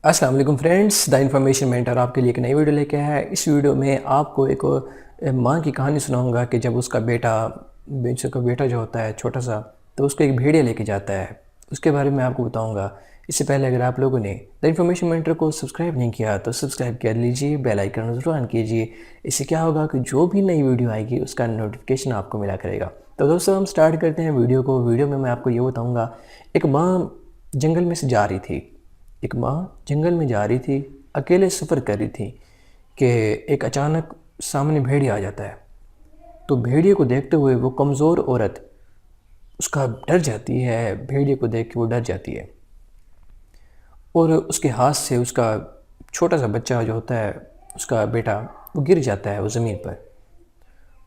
السلام علیکم friends, the information mentor آپ کے لیے ایک نئی ویڈیو لے کے آیا ہے۔ اس ویڈیو میں آپ کو ایک ماں کی کہانی سناؤں گا کہ جب اس کا بیٹا جو ہوتا ہے چھوٹا سا، تو اس کو ایک بھیڑیا لے کے جاتا ہے۔ اس کے بارے میں آپ کو بتاؤں گا۔ اس سے پہلے اگر آپ لوگوں نے دا انفارمیشن مینٹر کو سبسکرائب نہیں کیا تو سبسکرائب کر لیجئے، بیل آئیکن ضرور آن کیجئے۔ اس سے کیا ہوگا کہ جو بھی نئی ویڈیو آئے گی اس کا نوٹیفیکیشن آپ کو ملا کرے گا۔ تو دوستو ہم سٹارٹ کرتے ہیں ویڈیو کو۔ ویڈیو میں آپ کو یہ بتاؤں گا، ایک ماں جنگل میں سے جا رہی تھی۔ ایک ماں جنگل میں جا رہی تھی، اکیلے سفر کر رہی تھی کہ ایک اچانک سامنے بھیڑیا آ جاتا ہے۔ تو بھیڑیے کو دیکھتے ہوئے وہ کمزور عورت اس کا ڈر جاتی ہے، بھیڑیے کو دیکھ کے وہ ڈر جاتی ہے، اور اس کے ہاتھ سے اس کا چھوٹا سا بچہ جو ہوتا ہے، اس کا بیٹا، وہ گر جاتا ہے وہ زمین پر،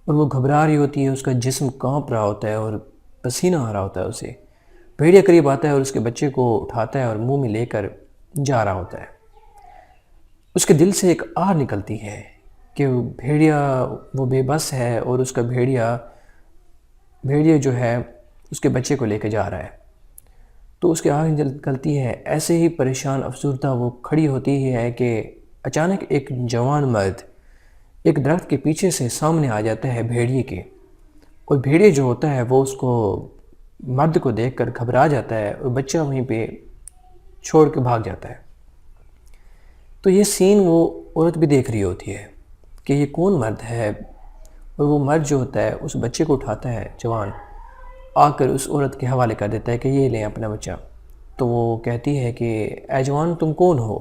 اور وہ گھبرا رہی ہوتی ہے، اس کا جسم کانپ رہا ہوتا ہے اور پسینہ آ رہا ہوتا ہے اسے۔ بھیڑیا قریب آتا ہے اور اس کے بچے کو اٹھاتا ہے اور منہ میں لے کر جا رہا ہوتا ہے۔ اس کے دل سے ایک آہ نکلتی ہے کہ بھیڑیا وہ بے بس ہے، اور اس کا بھیڑیا جو ہے اس کے بچے کو لے کے جا رہا ہے۔ تو اس کے آہ نکلتی ہے، ایسے ہی پریشان افسردہ وہ کھڑی ہوتی ہے کہ اچانک ایک جوان مرد ایک درخت کے پیچھے سے سامنے آ جاتا ہے بھیڑیے کے، اور بھیڑیے جو ہوتا ہے وہ اس کو مرد کو دیکھ کر گھبرا جاتا ہے، اور بچہ وہیں پہ چھوڑ کے بھاگ جاتا ہے۔ تو یہ سین وہ عورت بھی دیکھ رہی ہوتی ہے کہ یہ کون مرد ہے، اور وہ مرد جو ہوتا ہے اس بچے کو اٹھاتا ہے، جوان آ کر اس عورت کے حوالے کر دیتا ہے کہ یہ لیں اپنا بچہ۔ تو وہ کہتی ہے کہ اے جوان، تم کون ہو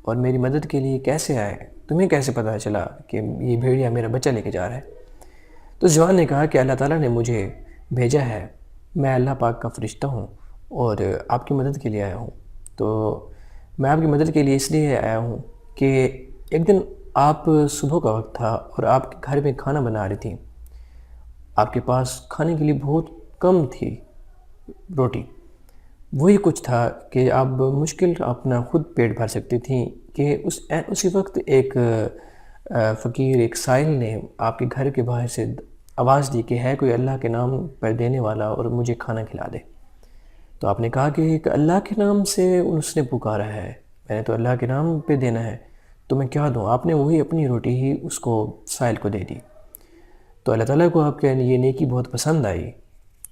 اور میری مدد کے لیے کیسے آئے؟ تمہیں کیسے پتہ چلا کہ یہ بھیڑیا میرا بچہ لے کے جا رہا ہے؟ تو جوان نے کہا کہ اللہ تعالیٰ نے مجھے بھیجا ہے، میں اللہ پاک کا فرشتہ ہوں اور آپ کی مدد کے لیے آیا ہوں۔ تو میں آپ کی مدد کے لیے اس لیے آیا ہوں کہ ایک دن آپ صبح کا وقت تھا اور آپ کے گھر میں کھانا بنا رہی تھیں۔ آپ کے پاس کھانے کے لیے بہت کم تھی روٹی، وہی کچھ تھا کہ آپ مشکل اپنا خود پیٹ بھر سکتی تھیں کہ اسی وقت ایک فقیر، ایک سائل نے آپ کے گھر کے باہر سے آواز دی کہ ہے کوئی اللہ کے نام پر دینے والا اور مجھے کھانا کھلا دے۔ تو آپ نے کہا کہ ایک اللہ کے نام سے اس نے پکارا ہے، میں نے تو اللہ کے نام پہ دینا ہے، تو میں کیا دوں؟ آپ نے وہی اپنی روٹی ہی اس کو سائل کو دے دی۔ تو اللہ تعالیٰ کو آپ کے یہ نیکی بہت پسند آئی،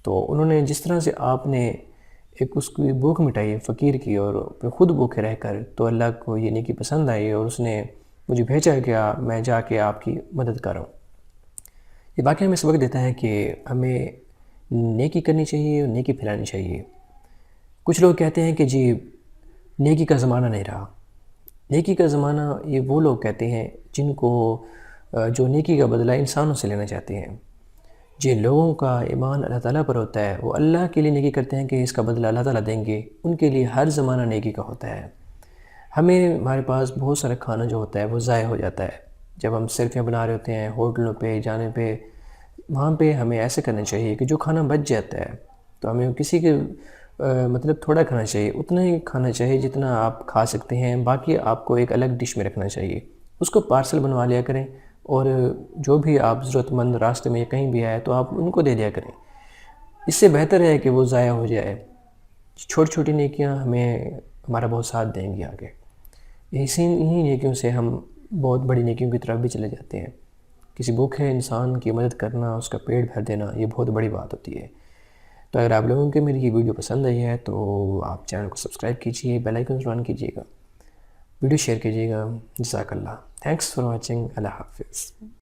تو انہوں نے جس طرح سے آپ نے ایک اس کی بھوک مٹائی فقیر کی اور خود بھوکے رہ کر، تو اللہ کو یہ نیکی پسند آئی اور اس نے مجھے بھیجا گیا میں جا کے آپ کی مدد کر رہا ہوں۔ یہ واقعہ ہمیں سبق دیتا ہے کہ ہمیں نیکی کرنی چاہیے اور نیکی پھیلانی چاہیے۔ کچھ لوگ کہتے ہیں کہ جی نیکی کا زمانہ نہیں رہا۔ نیکی کا زمانہ یہ وہ لوگ کہتے ہیں جن کو جو نیکی کا بدلہ انسانوں سے لینا چاہتے ہیں۔ جن لوگوں کا ایمان اللہ تعالیٰ پر ہوتا ہے، وہ اللہ کے لیے نیکی کرتے ہیں کہ اس کا بدلہ اللہ تعالیٰ دیں گے، ان کے لیے ہر زمانہ نیکی کا ہوتا ہے۔ ہمارے پاس بہت سارا کھانا جو ہوتا ہے وہ ضائع ہو جاتا ہے۔ جب ہم سیلفیاں بنا رہے ہوتے ہیں ہوٹلوں پہ جانے پہ، وہاں پہ ہمیں ایسے کرنا چاہیے کہ جو کھانا بچ جاتا ہے تو ہمیں کسی کے مطلب تھوڑا کھانا چاہیے، اتنا ہی کھانا چاہیے جتنا آپ کھا سکتے ہیں، باقی آپ کو ایک الگ ڈش میں رکھنا چاہیے۔ اس کو پارسل بنوا لیا کریں، اور جو بھی آپ ضرورت مند راستے میں کہیں بھی آئے تو آپ ان کو دے دیا کریں۔ اس سے بہتر ہے کہ وہ ضائع ہو جائے۔ چھوٹی چھوٹی نیکیاں ہمارا بہت ساتھ دیں گی آگے۔ انہی نیکیوں سے ہم بہت بڑی نیکیوں کی طرف بھی چلے جاتے ہیں۔ کسی بھوکے انسان کی مدد کرنا، اس کا پیٹ بھر دینا، یہ بہت بڑی بات ہوتی ہے۔ تو اگر آپ لوگوں کو میری یہ ویڈیو پسند آئی ہے تو آپ چینل کو سبسکرائب کیجئے، بیل آئیکن ضرور آن کیجئے گا، ویڈیو شیئر کیجئے گا۔ جزاک اللہ، تھینکس فار واچنگ، اللہ حافظ۔